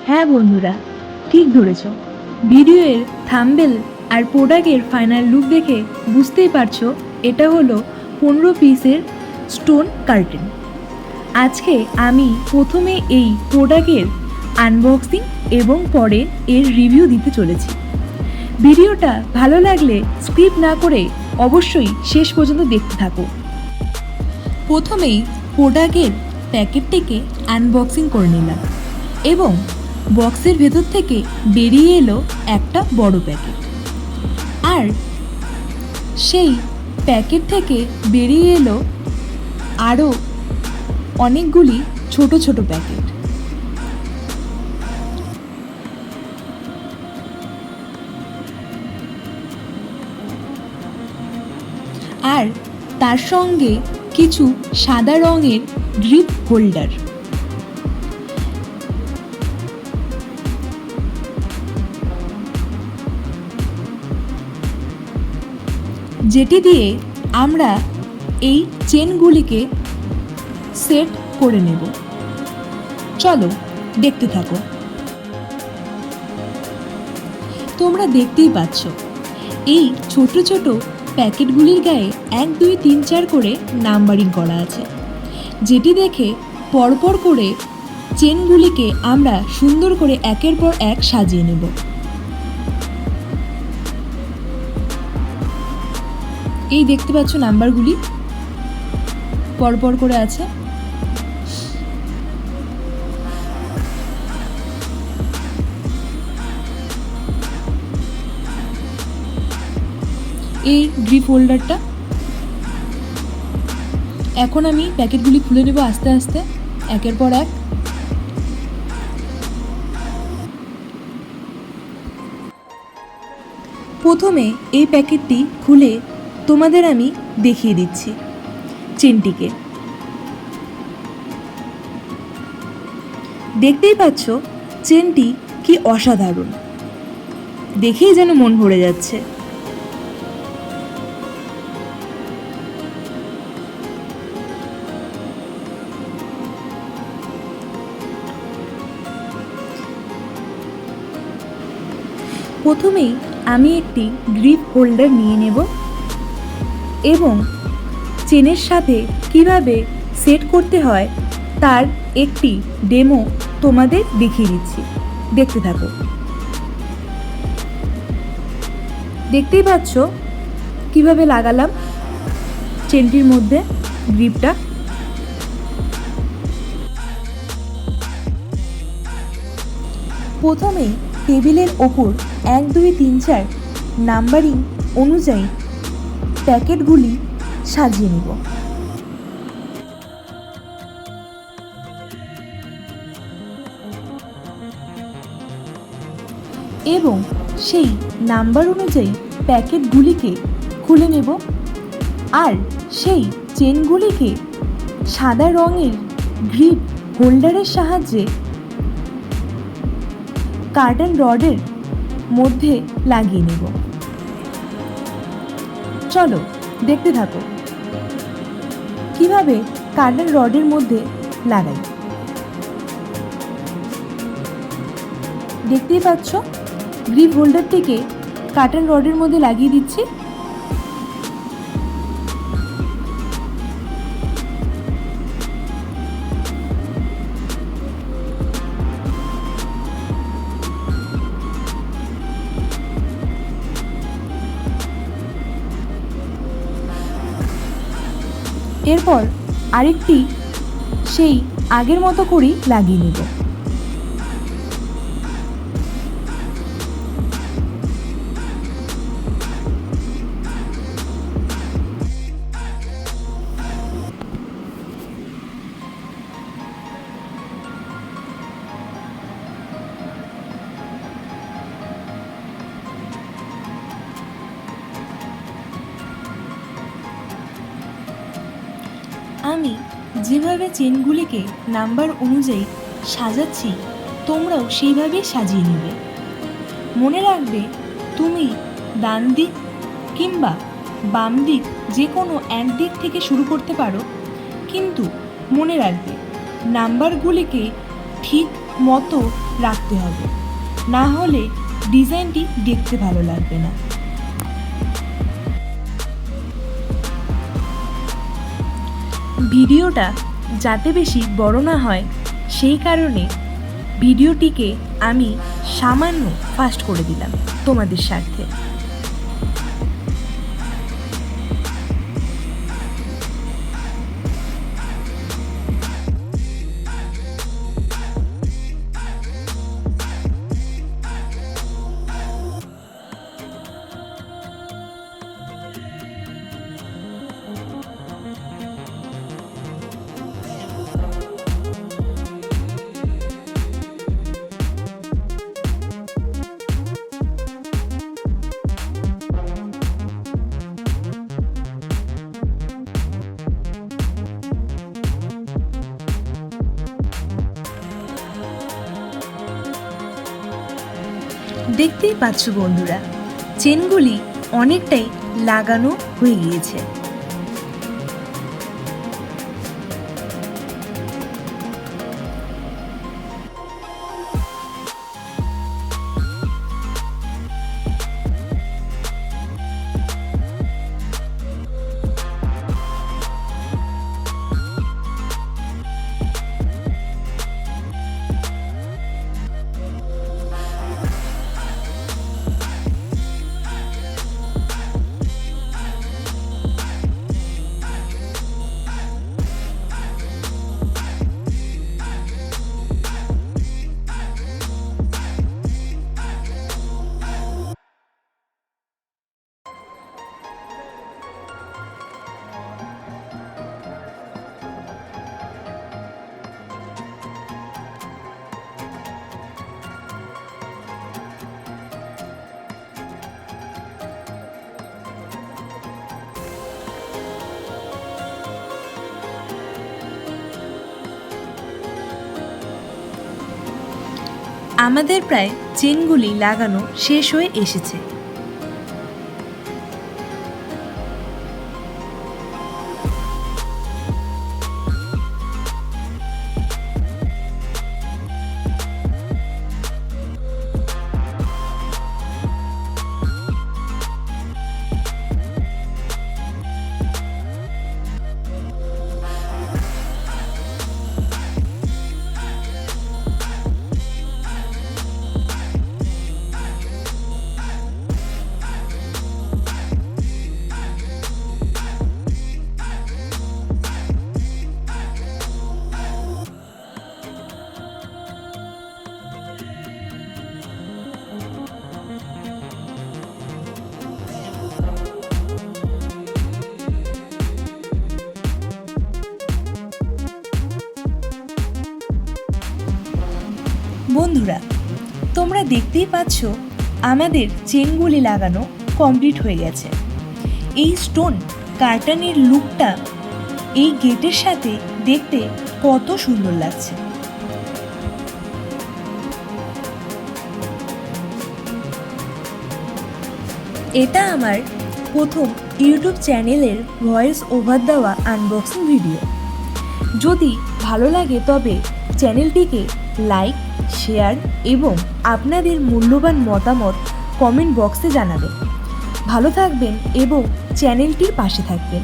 হ্যাঁ বন্ধুরা, ঠিক ধরেছ। ভিডিওর থাম্বনেল আর প্রোডাক্টের ফাইনাল লুক দেখে বুঝতেই পারছো এটা হলো 15 পিসের স্টোন কার্টেন। আজকে আমি প্রথমে এই প্রোডাক্টের আনবক্সিং এবং পরে এর রিভিউ দিতে চলেছি। ভিডিওটা ভালো লাগলে স্কিপ না করে অবশ্যই শেষ পর্যন্ত দেখতে থাকো। প্রথমেই প্রোডাক্টের প্যাকেটটিকে আনবক্সিং করে নিলাম এবং বক্সের ভেতর থেকে বেরিয়ে এলো একটা বড় প্যাকেট, আর সেই প্যাকেট থেকে বেরিয়ে এলো আরও অনেকগুলি ছোট ছোট প্যাকেট। আর তার সঙ্গে কিছু সাদা রঙের গ্রিপ হোল্ডার। যেটি দিয়ে আমরা এই চেনগুলিকে সেট করে নেব। চলো দেখতে থাকো। তোমরা দেখতেই পাচ্ছ এই ছোট ছোট প্যাকেটগুলির গায়ে 1 2 3 4 করে নাম্বারিং করা আছে, যেটি দেখে পরপর করে চেনগুলিকে আমরা সুন্দর করে একের পর এক সাজিয়ে নেব। এই দেখতে পাচ্ছ নাম্বারগুলি পরপর করে আছে। এই গ্রিপ হোল্ডারটা এখন আমি প্যাকেটগুলি খুলে নেব আস্তে আস্তে একের পর এক। প্রথমে এই প্যাকেটটি খুলে তোমাদের আমি দেখিয়ে দিচ্ছি চেনটিকে। দেখতেই পাচ্ছ চেনটি কি অসাধারণ, দেখেই যেন মন ভরে যাচ্ছে। প্রথমেই আমি একটি গ্রিপ হোল্ডার নিয়ে নেব এবং চেনের সাথে কিভাবে সেট করতে হয় তার একটি ডেমো তোমাদের দেখিয়ে দিচ্ছি, দেখতে থাকো। দেখতেই পাচ্ছ কিভাবে লাগালাম চেনটির মধ্যে গ্রিপটা। প্রথমেই টেবিলের ওপর 1 2 3 4 নাম্বারিং অনুযায়ী প্যাকেটগুলি সাজিয়ে নেব। এবং সেই নাম্বার অনুযায়ী প্যাকেটগুলিকে খুলে নেব, আর সেই চেনগুলিকে সাদা রঙের গ্রিপ হোল্ডারের সাহায্যে কার্টন রডের মধ্যে লাগিয়ে নেব। চলো দেখতে থাকো কিভাবে কার্টন রডের মধ্যে লাগাই। দেখতেই পাচ্ছ গ্রিপ হোল্ডারটিকে কার্টন রডের মধ্যে লাগিয়ে দিচ্ছি। এরপর আরেকটি সেই আগের মতো করেই লাগিয়ে নেব। আমি যেভাবে চেনগুলিকে নাম্বার অনুযায়ী সাজাচ্ছি তোমরাও সেইভাবেই সাজিয়ে নেবে। মনে রাখবে তুমি ডান দিক কিংবা বাম দিক যে কোনো এক দিক থেকে শুরু করতে পারো, কিন্তু মনে রাখবে নাম্বারগুলিকে ঠিক মতো রাখতে হবে, না হলে ডিজাইনটি দেখতে ভালো লাগবে না। ভিডিওটা যাতে বেশি বড় না হয় সেই কারণে ভিডিওটিকে আমি সামান্য ফাস্ট করে দিলাম তোমাদের স্বার্থে। দেখতেই পাচ্ছ বন্ধুরা, চেনগুলি অনেকটাই লাগানো হয়ে গিয়েছে। আমাদের প্রায় চেনগুলি লাগানো শেষ হয়ে এসেছে। বন্ধুরা, তোমরা দেখতেই পাচ্ছ আমাদের চেনগুলি লাগানো কমপ্লিট হয়ে গেছে। এই স্টোন কার্টানের লুকটা এই গেটের সাথে দেখতে কত সুন্দর লাগছে। এটা আমার প্রথম ইউটিউব চ্যানেলের ভয়েস ওভার দেওয়া আনবক্সিং ভিডিও। যদি ভালো লাগে তবে চ্যানেলটিকে লাইক, শেয়ার এবং আপনাদের মূল্যবান মতামত কমেন্ট বক্সে জানাবেন। ভালো থাকবেন এবং চ্যানেলটির পাশে থাকবেন।